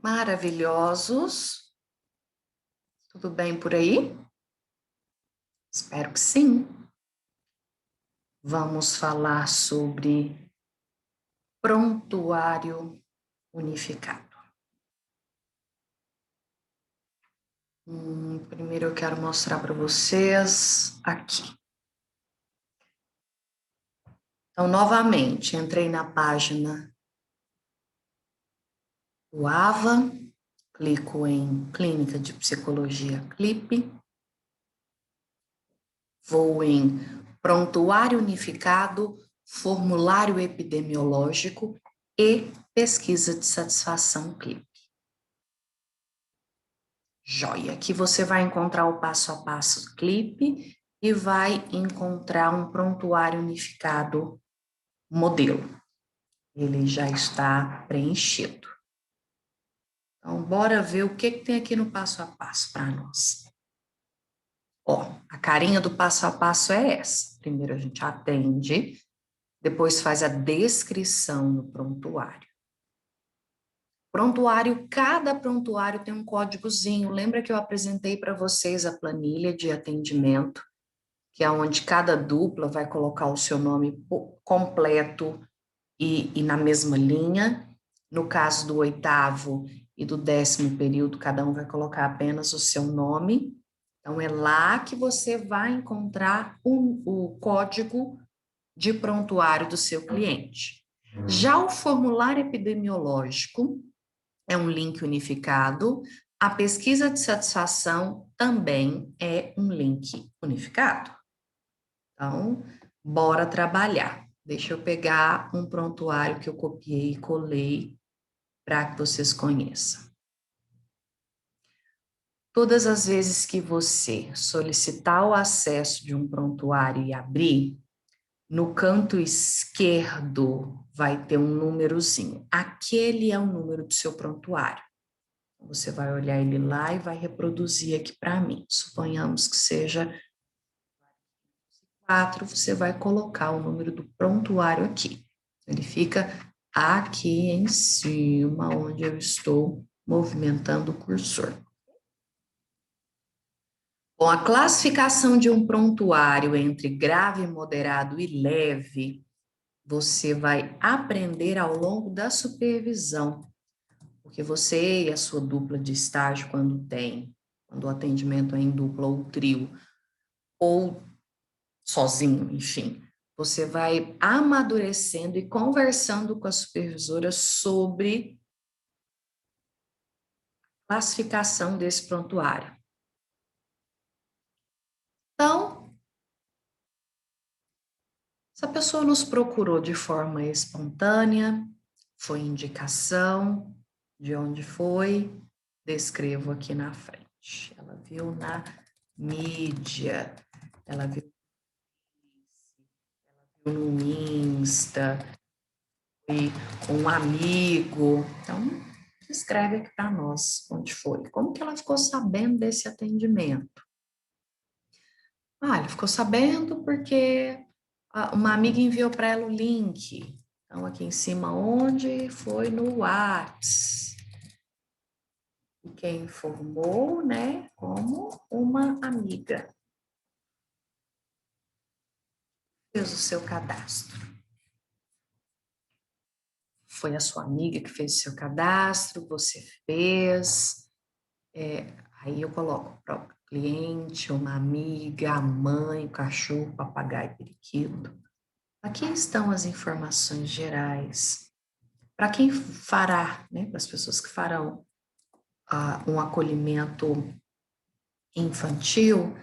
Maravilhosos. Tudo bem por aí? Espero que sim. Vamos falar sobre prontuário unificado. Primeiro eu quero mostrar para vocês aqui. Então, novamente, entrei na página do AVA, clico em Clínica de Psicologia CLIP, vou em Prontuário Unificado, Formulário Epidemiológico e Pesquisa de Satisfação CLIP. Joia, aqui você vai encontrar o passo a passo CLIP e vai encontrar um prontuário unificado modelo. Ele já está preenchido. Então, bora ver o que tem aqui no passo a passo para nós. Ó, a carinha do passo a passo é essa. Primeiro a gente atende, depois faz a descrição no prontuário. Prontuário, cada prontuário tem um códigozinho. Lembra que eu apresentei para vocês a planilha de atendimento, que é onde cada dupla vai colocar o seu nome completo e na mesma linha. No caso do 8º e do 10º período, cada um vai colocar apenas o seu nome. Então, é lá que você vai encontrar o código de prontuário do seu cliente. Já o formulário epidemiológico é um link unificado. A pesquisa de satisfação também é um link unificado. Então, bora trabalhar. Deixa eu pegar um prontuário que eu copiei e colei para que vocês conheçam. Todas as vezes que você solicitar o acesso de um prontuário e abrir, no canto esquerdo vai ter um númerozinho. Aquele é o número do seu prontuário. Você vai olhar ele lá e vai reproduzir aqui para mim. Suponhamos que seja 4, você vai colocar o número do prontuário aqui. Ele fica aqui em cima, onde eu estou movimentando o cursor. Bom, a classificação de um prontuário entre grave, moderado e leve, você vai aprender ao longo da supervisão, porque você e a sua dupla de estágio, quando o atendimento é em dupla ou trio, ou sozinho, enfim, você vai amadurecendo e conversando com a supervisora sobre classificação desse prontuário. Então, se a pessoa nos procurou de forma espontânea, foi indicação, de onde foi, descrevo aqui na frente. Ela viu na mídia, ela viu no Insta, foi com um amigo. Então, escreve aqui para nós onde foi. Como que ela ficou sabendo desse atendimento? Ela ficou sabendo porque uma amiga enviou para ela o link. Então, aqui em cima, onde foi no Whats. E quem informou, né, como uma amiga. Fez o seu cadastro. Foi a sua amiga que fez o seu cadastro, você fez. Aí eu coloco o próprio cliente, uma amiga, a mãe, o cachorro, o papagaio, periquito. Aqui estão as informações gerais. Para quem fará, né, para as pessoas que farão um acolhimento infantil,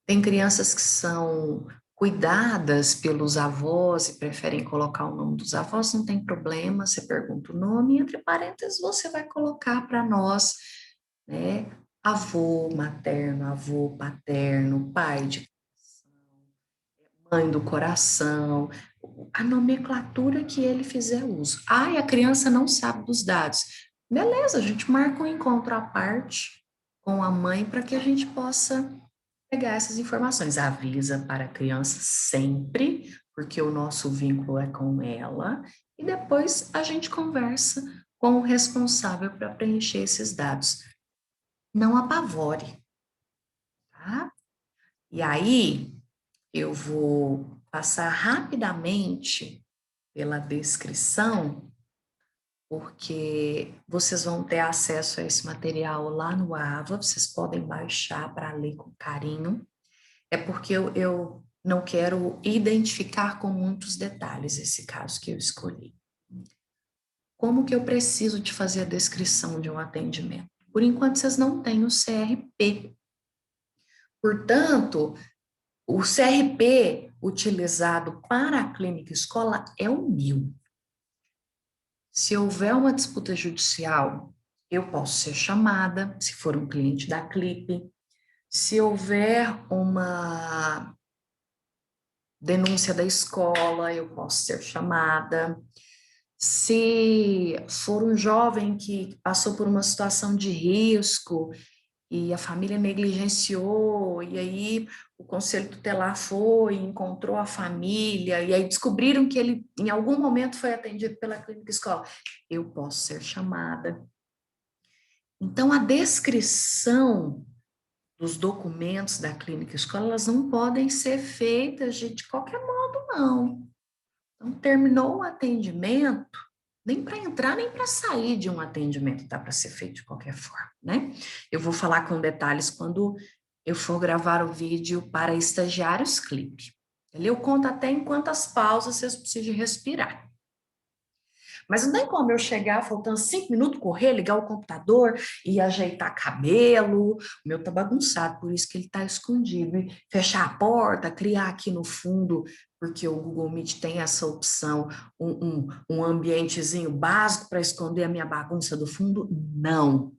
tem crianças que são cuidadas pelos avós e preferem colocar o nome dos avós, não tem problema, você pergunta o nome, entre parênteses você vai colocar para nós, né, avô materno, avô paterno, pai de mãe do coração, a nomenclatura que ele fizer uso. E a criança não sabe dos dados. Beleza, a gente marca um encontro à parte com a mãe para que a gente possa pegar essas informações. Avisa para a criança sempre, porque o nosso vínculo é com ela, e depois a gente conversa com o responsável para preencher esses dados. Não apavore, tá? E aí, eu vou passar rapidamente pela descrição, porque vocês vão ter acesso a esse material lá no AVA, vocês podem baixar para ler com carinho. É porque eu não quero identificar com muitos detalhes esse caso que eu escolhi. Como que eu preciso de fazer a descrição de um atendimento? Por enquanto, vocês não têm o CRP. Portanto, o CRP utilizado para a clínica escola é o meu. Se houver uma disputa judicial, eu posso ser chamada, se for um cliente da Clipe. Se houver uma denúncia da escola, eu posso ser chamada. Se for um jovem que passou por uma situação de risco e a família negligenciou, e aí o conselho tutelar foi, encontrou a família, e aí descobriram que ele em algum momento foi atendido pela clínica escola, eu posso ser chamada. Então, a descrição dos documentos da clínica escola, elas não podem ser feitas de qualquer modo, não. Então, terminou o atendimento, nem para entrar, nem para sair de um atendimento dá para ser feito de qualquer forma, né? Eu vou falar com detalhes quando eu for gravar o vídeo para estagiários clipe. Eu conto até em quantas pausas vocês precisam respirar. Mas não tem como eu chegar faltando 5 minutos, correr, ligar o computador e ajeitar cabelo. O meu tá bagunçado, por isso que ele tá escondido. E fechar a porta, criar aqui no fundo, porque o Google Meet tem essa opção, um ambientezinho básico para esconder a minha bagunça do fundo. Não.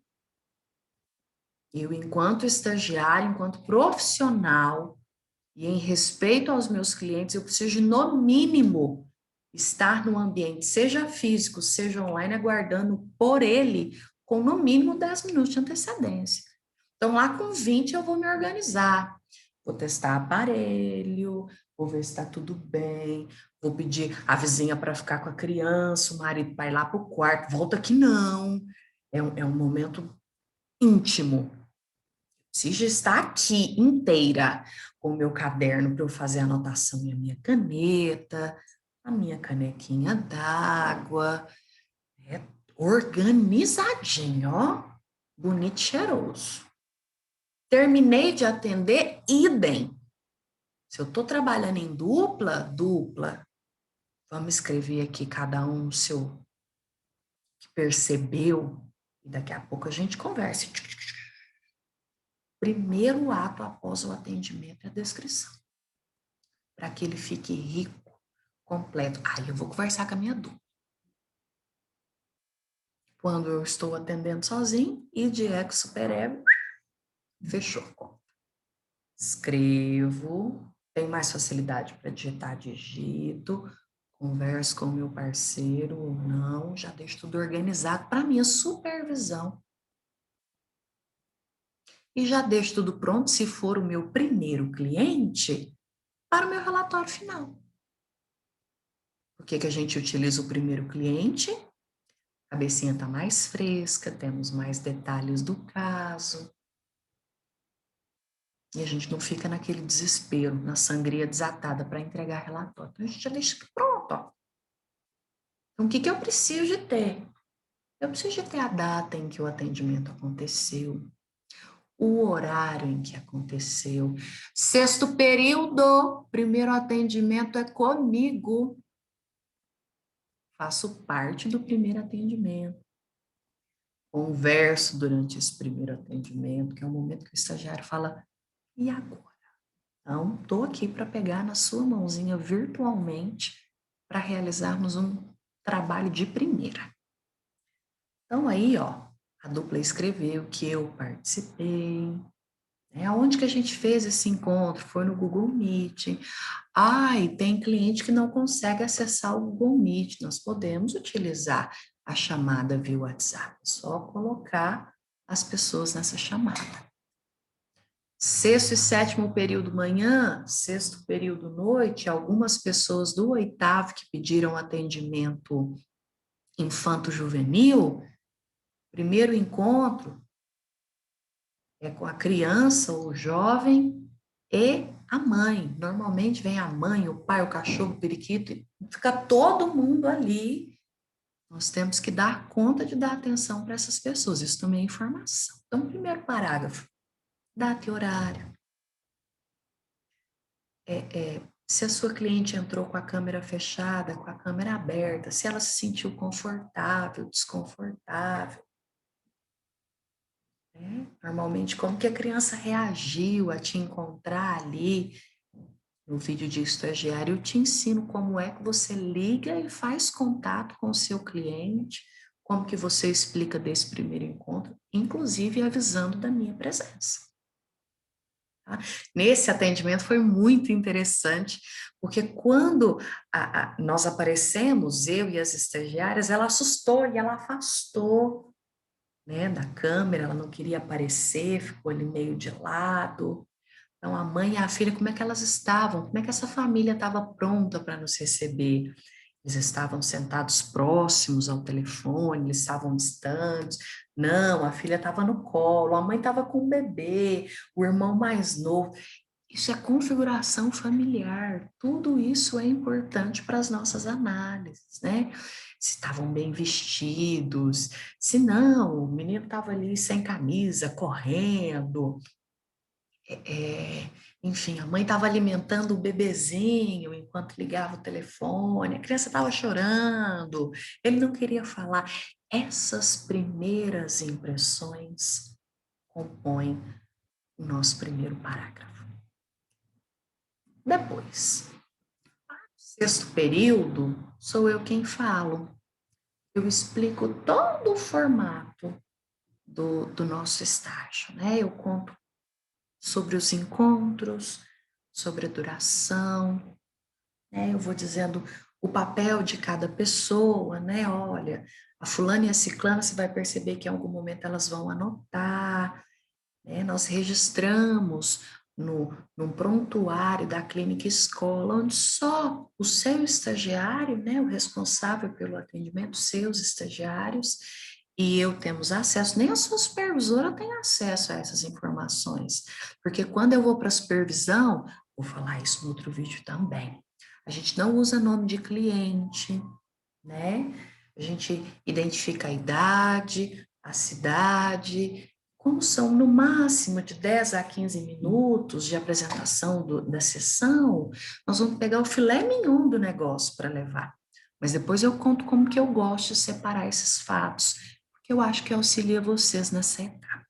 Eu, enquanto estagiário, enquanto profissional, e em respeito aos meus clientes, eu preciso, no mínimo, estar no ambiente, seja físico, seja online, aguardando por ele, com no mínimo 10 minutos de antecedência. Então, lá com 20 eu vou me organizar. Vou testar aparelho, vou ver se está tudo bem, vou pedir a vizinha para ficar com a criança, o marido para ir lá para o quarto, volta que não. É um momento íntimo. Preciso estar aqui inteira com o meu caderno para eu fazer a anotação e a minha caneta, a minha canequinha d'água, organizadinho, ó, bonito e cheiroso. Terminei de atender, idem. Se eu estou trabalhando em dupla, vamos escrever aqui cada um o seu que percebeu, e daqui a pouco a gente conversa. Primeiro ato após o atendimento é a descrição, para que ele fique rico, completo. Aí eu vou conversar com a minha dupla. Quando eu estou atendendo sozinho, e de ex superego, fechou. Escrevo, tenho mais facilidade para digitar, digito, converso com o meu parceiro ou não, já deixo tudo organizado para minha supervisão. E já deixo tudo pronto, se for o meu primeiro cliente, para o meu relatório final. Por que a gente utiliza o primeiro cliente? A cabecinha está mais fresca, temos mais detalhes do caso. E a gente não fica naquele desespero, na sangria desatada para entregar relatório. Então, a gente já deixa pronto. Ó. Então, o que eu preciso de ter? Eu preciso de ter a data em que o atendimento aconteceu, o horário em que aconteceu. Sexto período, primeiro atendimento é comigo. Faço parte do primeiro atendimento. Converso durante esse primeiro atendimento, que é o momento que o estagiário fala, e agora? Então, estou aqui para pegar na sua mãozinha virtualmente para realizarmos um trabalho de primeira. Então, aí, ó, a dupla escreveu que eu participei. Aonde que a gente fez esse encontro? Foi no Google Meet. E tem cliente que não consegue acessar o Google Meet. Nós podemos utilizar a chamada via WhatsApp. É só colocar as pessoas nessa chamada. Sexto e sétimo período manhã, sexto período noite, algumas pessoas do oitavo que pediram atendimento infanto-juvenil, primeiro encontro é com a criança ou o jovem e a mãe. Normalmente vem a mãe, o pai, o cachorro, o periquito, e fica todo mundo ali. Nós temos que dar conta de dar atenção para essas pessoas. Isso também é informação. Então, primeiro parágrafo, data e horário. Se a sua cliente entrou com a câmera fechada, com a câmera aberta, se ela se sentiu confortável, desconfortável. Normalmente, como que a criança reagiu a te encontrar ali. No vídeo de estagiário, eu te ensino como é que você liga e faz contato com o seu cliente, como que você explica desse primeiro encontro, inclusive avisando da minha presença. Tá? Nesse atendimento foi muito interessante, porque quando nós aparecemos, eu e as estagiárias, ela assustou e ela afastou, né, da câmera, ela não queria aparecer, ficou ali meio de lado. Então, a mãe e a filha, como é que elas estavam? Como é que essa família estava pronta para nos receber? Eles estavam sentados próximos ao telefone, eles estavam distantes. Não, a filha estava no colo, a mãe estava com o bebê, o irmão mais novo. Isso é configuração familiar. Tudo isso é importante para as nossas análises, né? Se estavam bem vestidos, se não, o menino estava ali sem camisa, correndo, enfim, a mãe estava alimentando o bebezinho enquanto ligava o telefone, a criança estava chorando, ele não queria falar. Essas primeiras impressões compõem o nosso primeiro parágrafo. Depois, sexto período, sou eu quem falo. Eu explico todo o formato do nosso estágio, né? Eu conto sobre os encontros, sobre a duração, né? Eu vou dizendo o papel de cada pessoa, né? Olha, a fulana e a ciclana, você vai perceber que em algum momento elas vão anotar, né? Nós registramos num prontuário da clínica escola, onde só o seu estagiário, né, o responsável pelo atendimento, seus estagiários, e eu temos acesso, nem a sua supervisora tem acesso a essas informações, porque quando eu vou para a supervisão, vou falar isso no outro vídeo também, a gente não usa nome de cliente, né? A gente identifica a idade, a cidade, como são no máximo de 10 a 15 minutos de apresentação da sessão, nós vamos pegar o filé mignon do negócio para levar. Mas depois eu conto como que eu gosto de separar esses fatos, porque eu acho que auxilia vocês nessa etapa.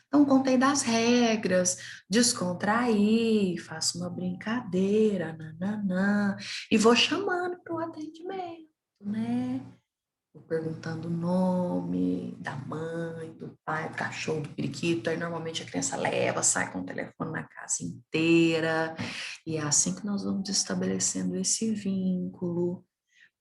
Então, contei das regras, descontraí, faço uma brincadeira, nananã, e vou chamando para o atendimento, né? Vou perguntando o nome da mãe, do pai, do cachorro, do periquito. Aí, normalmente, a criança leva, sai com o telefone na casa inteira. E é assim que nós vamos estabelecendo esse vínculo.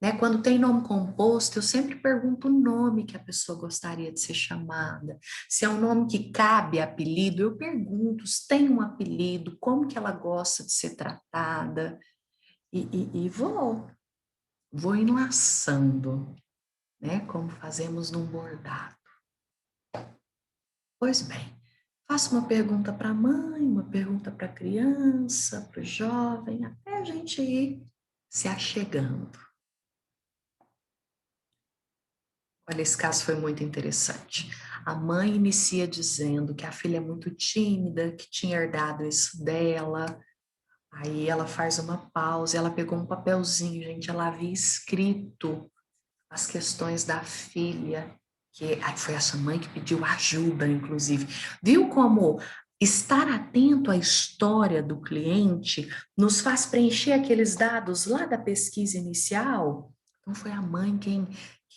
Né? Quando tem nome composto, eu sempre pergunto o nome que a pessoa gostaria de ser chamada. Se é um nome que cabe apelido, eu pergunto se tem um apelido, como que ela gosta de ser tratada. E vou enlaçando, né? Como fazemos num bordado. Pois bem, faço uma pergunta para a mãe, uma pergunta para a criança, para o jovem, até a gente ir se achegando. Olha, esse caso foi muito interessante. A mãe inicia dizendo que a filha é muito tímida, que tinha herdado isso dela. Aí ela faz uma pausa, ela pegou um papelzinho, gente, ela havia escrito as questões da filha, que foi essa mãe que pediu ajuda, inclusive. Viu como estar atento à história do cliente nos faz preencher aqueles dados lá da pesquisa inicial? Então, foi a mãe quem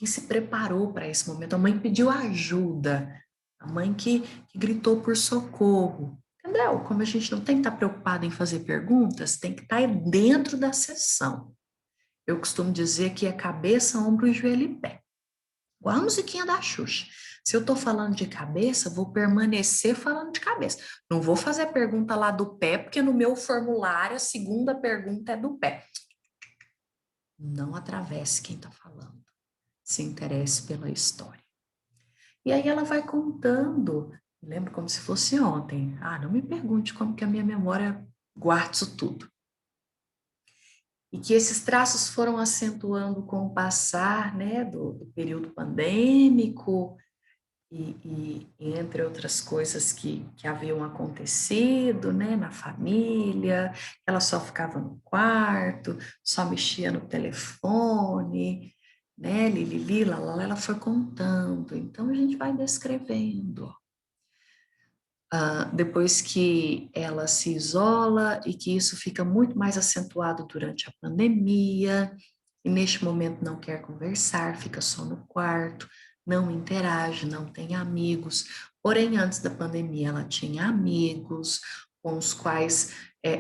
se preparou para esse momento, a mãe pediu ajuda, a mãe que gritou por socorro. Entendeu? Como a gente não tem que estar preocupado em fazer perguntas, tem que estar dentro da sessão. Eu costumo dizer que é cabeça, ombro, joelho e pé. Igual a musiquinha da Xuxa. Se eu estou falando de cabeça, vou permanecer falando de cabeça. Não vou fazer a pergunta lá do pé, porque no meu formulário a segunda pergunta é do pé. Não atravesse quem está falando. se interesse pela história. E aí ela vai contando, lembro como se fosse ontem. Não me pergunte como que a minha memória guarda isso tudo. E que esses traços foram acentuando com o passar, né, do período pandêmico e entre outras coisas que haviam acontecido, né, na família. Ela só ficava no quarto, só mexia no telefone, né, lilili, lalala, ela foi contando. Então a gente vai descrevendo. Depois que ela se isola e que isso fica muito mais acentuado durante a pandemia, e neste momento não quer conversar, fica só no quarto, não interage, não tem amigos. Porém, antes da pandemia, ela tinha amigos com os quais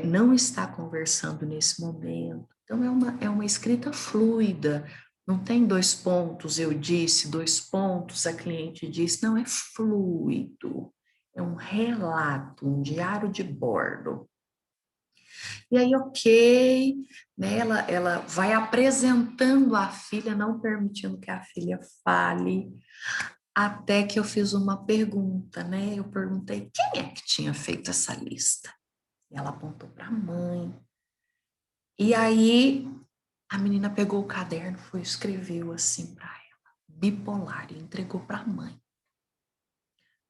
não está conversando nesse momento. Então, é uma escrita fluida, não tem 2 pontos, eu disse, 2 pontos, a cliente disse, não, é fluido. É um relato, um diário de bordo. E aí, ok, né, ela vai apresentando a filha, não permitindo que a filha fale, até que eu fiz uma pergunta, né? Eu perguntei quem é que tinha feito essa lista. E ela apontou para a mãe. E aí, a menina pegou o caderno, foi escreveu assim para ela, bipolar, e entregou para a mãe.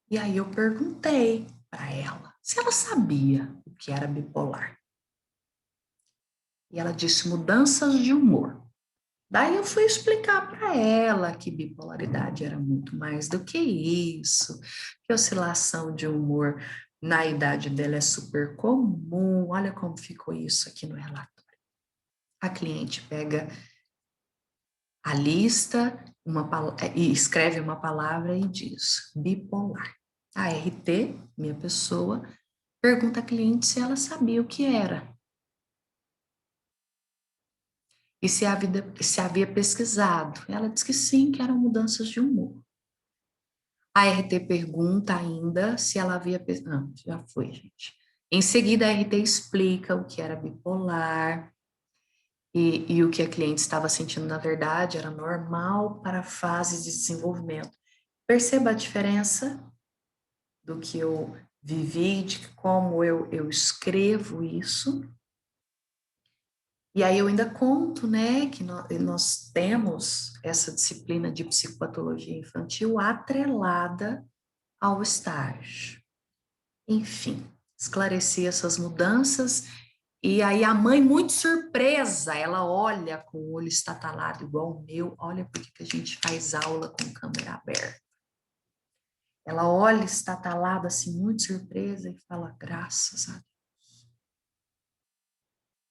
E aí eu perguntei para ela se ela sabia o que era bipolar. E ela disse mudanças de humor. Daí eu fui explicar para ela que bipolaridade era muito mais do que isso, que oscilação de humor na idade dela é super comum. Olha como ficou isso aqui no relatório. A cliente pega a lista e escreve uma palavra e diz bipolar. A RT, minha pessoa, pergunta à cliente se ela sabia o que era. E se havia pesquisado. Ela disse que sim, que eram mudanças de humor. A RT pergunta ainda se ela havia pesquisado. Não, já foi, gente. Em seguida, a RT explica o que era bipolar e o que a cliente estava sentindo, na verdade, era normal para a fase de desenvolvimento. Perceba a diferença do que eu vivi, de como eu escrevo isso. E aí eu ainda conto, né, que nós temos essa disciplina de psicopatologia infantil atrelada ao estágio. Enfim, esclareci essas mudanças e aí a mãe muito surpresa, ela olha com o olho estatalado igual o meu, olha porque que a gente faz aula com câmera aberta. Ela olha estatalada assim, muito surpresa e fala, graças a Deus.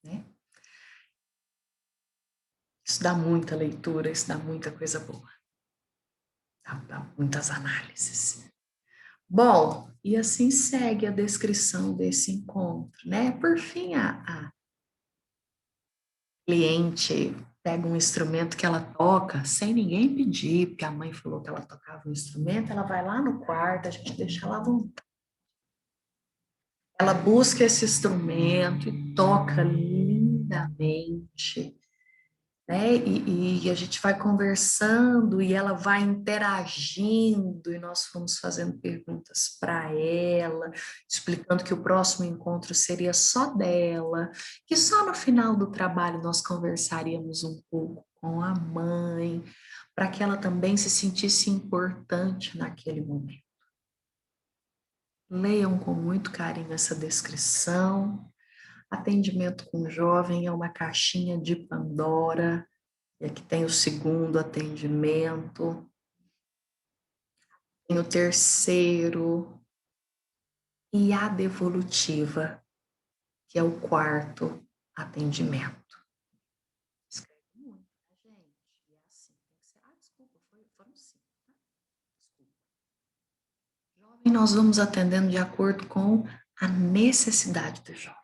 Né? Isso dá muita leitura, isso dá muita coisa boa. Dá muitas análises. Bom, e assim segue a descrição desse encontro, né? Por fim, a cliente pega um instrumento que ela toca sem ninguém pedir, porque a mãe falou que ela tocava um instrumento, ela vai lá no quarto, a gente deixa ela à vontade. Ela busca esse instrumento e toca lindamente, né? E a gente vai conversando e ela vai interagindo e nós fomos fazendo perguntas para ela, explicando que o próximo encontro seria só dela, que só no final do trabalho nós conversaríamos um pouco com a mãe, para que ela também se sentisse importante naquele momento. Leiam com muito carinho essa descrição. Atendimento com jovem é uma caixinha de Pandora. E aqui tem o segundo atendimento, tem o terceiro, e a devolutiva, que é o quarto atendimento. Escreve muito, né, gente? E é assim, tem que ser. Desculpa, foram 5, né? Desculpa. Jovem, nós vamos atendendo de acordo com a necessidade do jovem.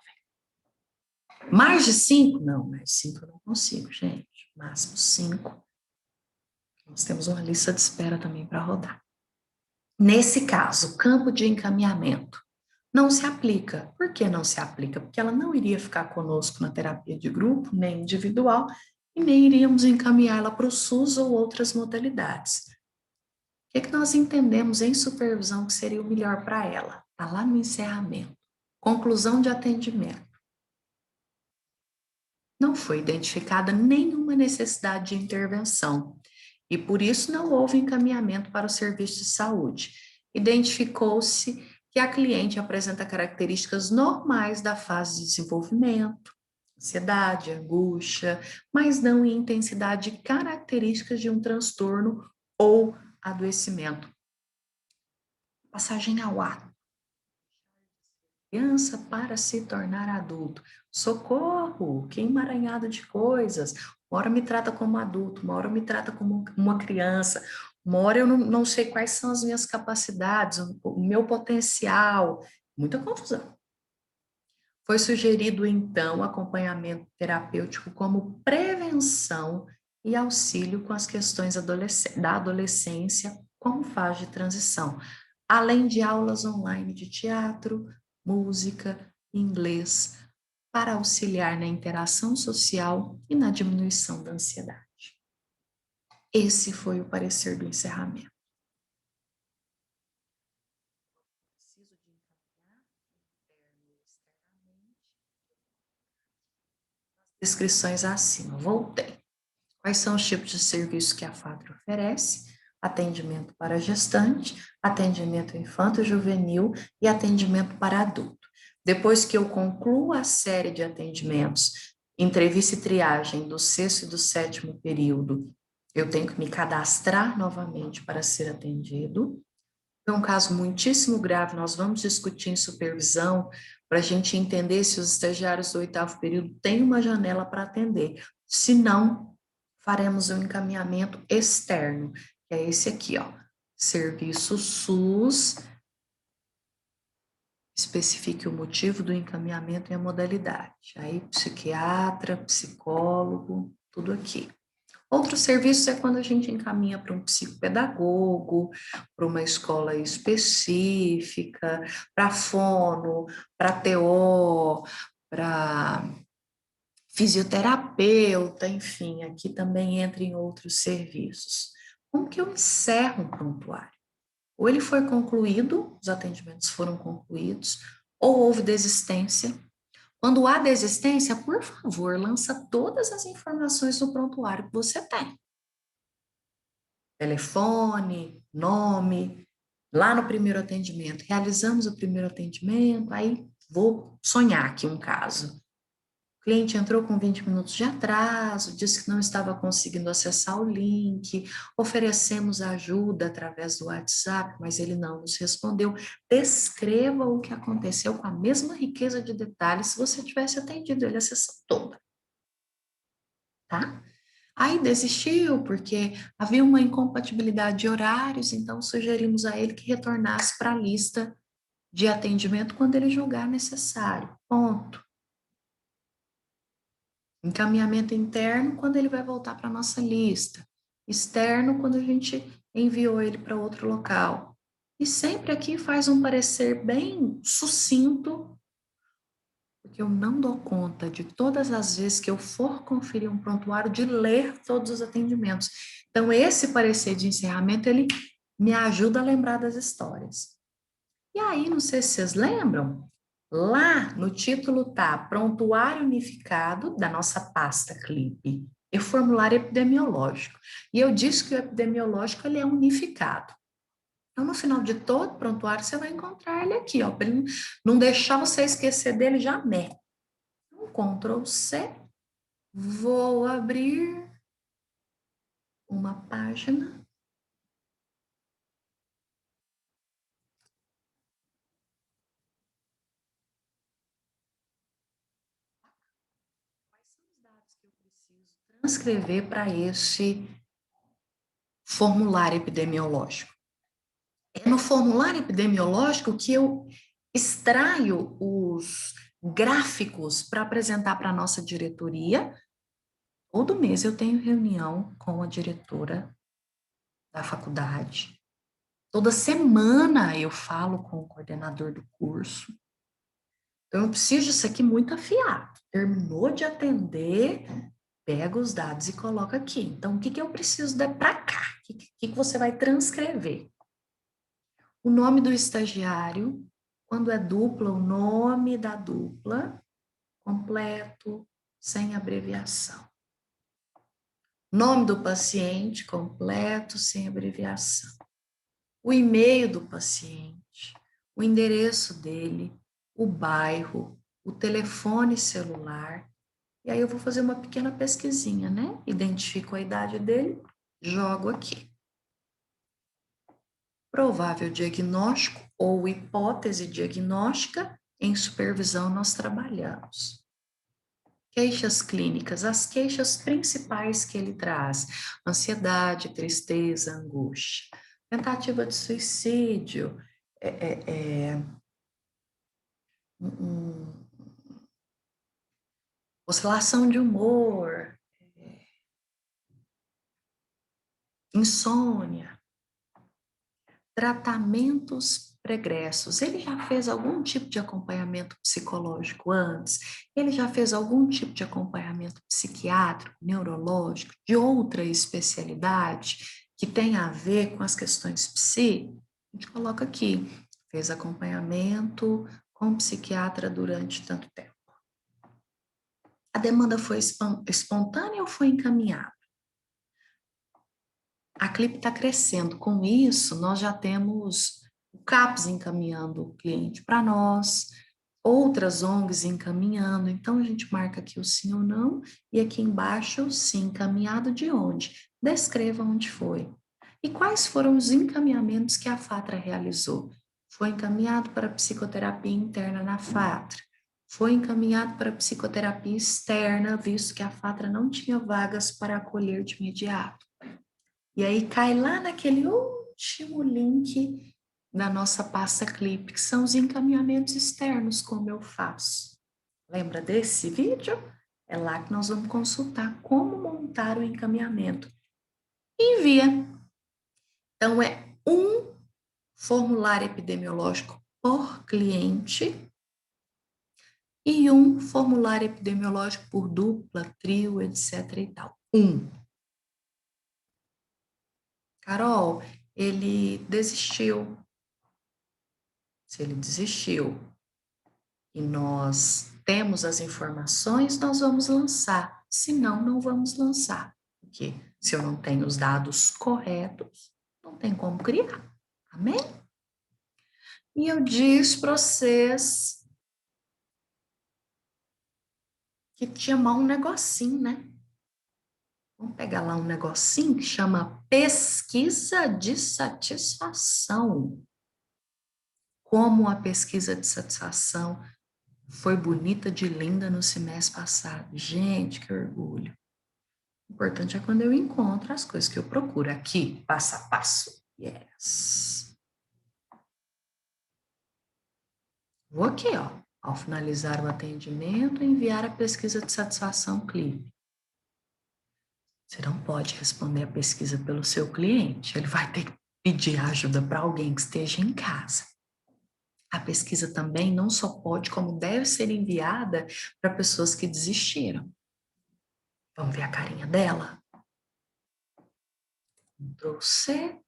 Mais de 5? Não, mais de 5 eu não consigo, gente. Máximo 5. Nós temos uma lista de espera também para rodar. Nesse caso, campo de encaminhamento não se aplica. Por que não se aplica? Porque ela não iria ficar conosco na terapia de grupo, nem individual, e nem iríamos encaminhá-la para o SUS ou outras modalidades. O que nós entendemos em supervisão que seria o melhor para ela? Está lá no encerramento. Conclusão de atendimento. Não foi identificada nenhuma necessidade de intervenção e, por isso, não houve encaminhamento para o serviço de saúde. Identificou-se que a cliente apresenta características normais da fase de desenvolvimento, ansiedade, angústia, mas não em intensidade características de um transtorno ou adoecimento. Passagem ao ato. Criança para se tornar adulto. Socorro, que emaranhado de coisas. Uma hora me trata como adulto, uma hora me trata como uma criança, uma hora eu não sei quais são as minhas capacidades, o meu potencial. Muita confusão. Foi sugerido, então, acompanhamento terapêutico como prevenção e auxílio com as questões da adolescência como fase de transição, além de aulas online de teatro, música, inglês, para auxiliar na interação social e na diminuição da ansiedade. Esse foi o parecer do encerramento. Descrições acima. Voltei. Quais são os tipos de serviços que a FATRA oferece? Atendimento para gestante, atendimento infanto-juvenil e atendimento para adulto. Depois que eu concluo a série de atendimentos, entrevista e triagem do 6º e do 7º período, eu tenho que me cadastrar novamente para ser atendido. É um caso muitíssimo grave, nós vamos discutir em supervisão para a gente entender se os estagiários do 8º período têm uma janela para atender. Se não, faremos um encaminhamento externo, que é esse aqui, ó, serviço SUS, especifique o motivo do encaminhamento e a modalidade. Aí, psiquiatra, psicólogo, tudo aqui. Outro serviço é quando a gente encaminha para um psicopedagogo, para uma escola específica, para fono, para TO, para fisioterapeuta, enfim, aqui também entra em outros serviços. Como que eu encerro um prontuário? Ou ele foi concluído, os atendimentos foram concluídos, ou houve desistência. Quando há desistência, por favor, lança todas as informações do prontuário que você tem. Telefone, nome, lá no primeiro atendimento. Realizamos o primeiro atendimento, aí vou sonhar aqui um caso. O cliente entrou com 20 minutos de atraso, disse que não estava conseguindo acessar o link, oferecemos ajuda através do WhatsApp, mas ele não nos respondeu. Descreva o que aconteceu com a mesma riqueza de detalhes se você tivesse atendido ele a sessão toda. Tá? Aí desistiu porque havia uma incompatibilidade de horários, então sugerimos a ele que retornasse para a lista de atendimento quando ele julgar necessário. Ponto. Encaminhamento interno, quando ele vai voltar para a nossa lista. Externo, quando a gente enviou ele para outro local. E sempre aqui faz um parecer bem sucinto, porque eu não dou conta de todas as vezes que eu for conferir um prontuário de ler todos os atendimentos. Então, esse parecer de encerramento, ele me ajuda a lembrar das histórias. E aí, não sei se vocês lembram, lá no título tá Prontuário Unificado da nossa pasta CLIP e formulário epidemiológico. E eu disse que o epidemiológico ele é unificado. Então, no final de todo prontuário, você vai encontrar ele aqui, ó, para ele não deixar você esquecer dele jamais. Então, Ctrl C, vou abrir uma página. Quais são os dados que eu preciso transcrever para esse formulário epidemiológico? É no formulário epidemiológico que eu extraio os gráficos para apresentar para a nossa diretoria. Todo mês eu tenho reunião com a diretora da faculdade. Toda semana eu falo com o coordenador do curso. Então, eu preciso disso aqui muito afiado. Terminou de atender, pega os dados e coloca aqui. Então, o que eu preciso para cá? O que você vai transcrever? O nome do estagiário, quando é dupla, o nome da dupla, completo, sem abreviação. Nome do paciente, completo, sem abreviação. O e-mail do paciente, o endereço dele, o bairro, o telefone celular. E aí eu vou fazer uma pequena pesquisinha, né? Identifico a idade dele, jogo aqui. Provável diagnóstico ou hipótese diagnóstica, em supervisão nós trabalhamos. Queixas clínicas, as queixas principais que ele traz: ansiedade, tristeza, angústia, tentativa de suicídio, oscilação de humor, insônia, tratamentos pregressos. Ele já fez algum tipo de acompanhamento psicológico antes? Ele já fez algum tipo de acompanhamento psiquiátrico, neurológico, de outra especialidade que tenha a ver com as questões psi? A gente coloca aqui, fez acompanhamento com psiquiatra durante tanto tempo. A demanda foi espontânea ou foi encaminhada? A CLIP está crescendo. Com isso, nós já temos o CAPS encaminhando o cliente para nós, outras ONGs encaminhando. Então, a gente marca aqui o sim ou não, e aqui embaixo, sim, encaminhado de onde? Descreva onde foi. E quais foram os encaminhamentos que a FATRA realizou? Foi encaminhado para psicoterapia interna na FATRA. Foi encaminhado para psicoterapia externa, visto que a FATRA não tinha vagas para acolher de imediato. E aí cai lá naquele último link da nossa pasta Clip, que são os encaminhamentos externos, como eu faço. Lembra desse vídeo? É lá que nós vamos consultar como montar o encaminhamento. Envia. Então, é um formulário epidemiológico por cliente e um formulário epidemiológico por dupla, trio, etc. e tal. Carol, ele desistiu. Se ele desistiu e nós temos as informações, nós vamos lançar. Se não, não vamos lançar. Porque se eu não tenho os dados corretos, não tem como criar. Amém? E eu disse para vocês que tinha mal um negocinho, né? Vamos pegar lá um negocinho que chama pesquisa de satisfação. Como a pesquisa de satisfação foi bonita de linda no semestre passado. Gente, que orgulho. O importante é quando eu encontro as coisas que eu procuro aqui, passo a passo. Yes. Vou aqui, ó. Ao finalizar o atendimento, enviar a pesquisa de satisfação clipe. Você não pode responder a pesquisa pelo seu cliente. Ele vai ter que pedir ajuda para alguém que esteja em casa. A pesquisa também não só pode, como deve ser enviada para pessoas que desistiram. Vamos ver a carinha dela? Ctrl+C.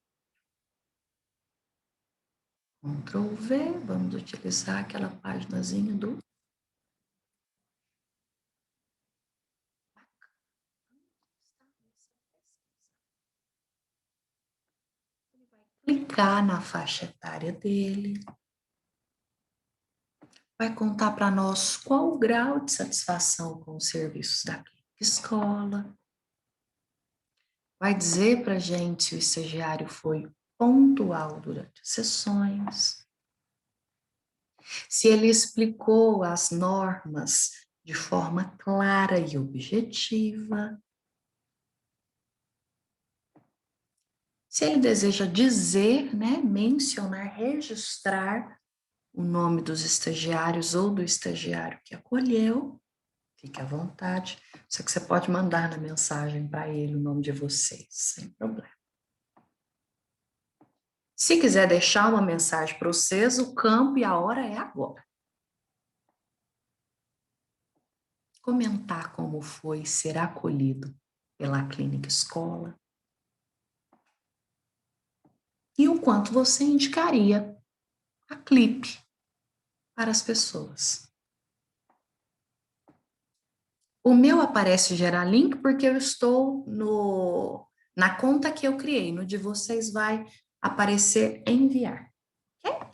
Ctrl+V. Vamos utilizar aquela paginazinha do... Ele vai clicar na faixa etária dele. Vai contar para nós qual o grau de satisfação com os serviços da clínica escola. Vai dizer para a gente se o estagiário foi pontual durante as sessões. Se ele explicou as normas de forma clara e objetiva. Se ele deseja dizer, né, mencionar, registrar o nome dos estagiários ou do estagiário que acolheu, fique à vontade. Só que você pode mandar na mensagem para ele o nome de vocês, sem problema. Se quiser deixar uma mensagem para vocês, o campo e a hora é agora. comentar como foi ser acolhido pela clínica escola e o quanto você indicaria a Clipe para as pessoas. O meu aparece gerar link porque eu estou na conta que eu criei. No de vocês vai aparecer enviar. Ok?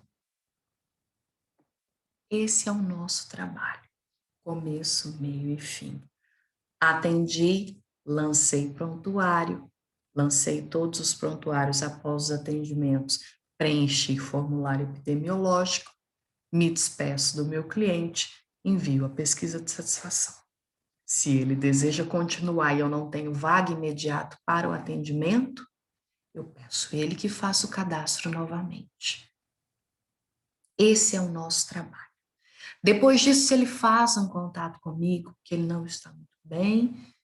Esse é o nosso trabalho. Começo, meio e fim. Atendi, lancei prontuário, lancei todos os prontuários após os atendimentos, preenchi formulário epidemiológico, me despeço do meu cliente, envio a pesquisa de satisfação. Se ele deseja continuar e eu não tenho vaga imediato para o atendimento, eu peço ele que faça o cadastro novamente. Esse é o nosso trabalho. Depois disso, se ele faz um contato comigo, que ele não está muito bem,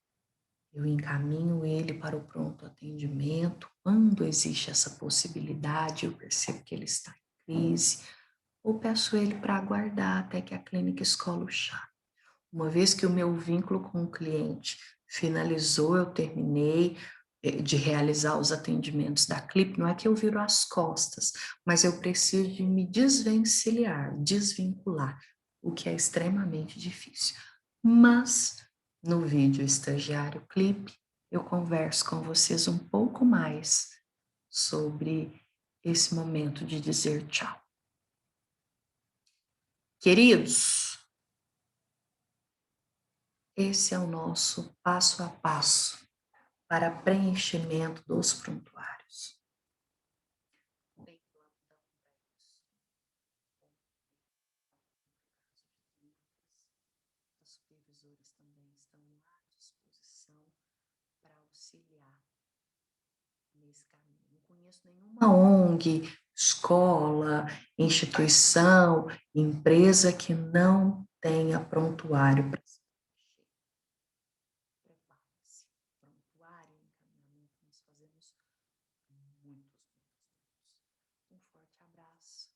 eu encaminho ele para o pronto atendimento. Quando existe essa possibilidade, eu percebo que ele está em crise, ou peço ele para aguardar até que a clínica escola o chame. Uma vez que o meu vínculo com o cliente finalizou, eu terminei de realizar os atendimentos da Clipe, não é que eu viro as costas, mas eu preciso de me desvencilhar, desvincular, o que é extremamente difícil. Mas no vídeo Estagiário Clipe, eu converso com vocês um pouco mais sobre esse momento de dizer tchau. Queridos, esse é o nosso passo a passo para preenchimento dos prontuários. As supervisoras também estão à disposição para auxiliar nesse caminho. Não conheço nenhuma ONG, escola, instituição, empresa que não tenha prontuário para se preencher. Prepare-se. Prontuário e encaminhamento nós fazemos muitos. Um forte abraço.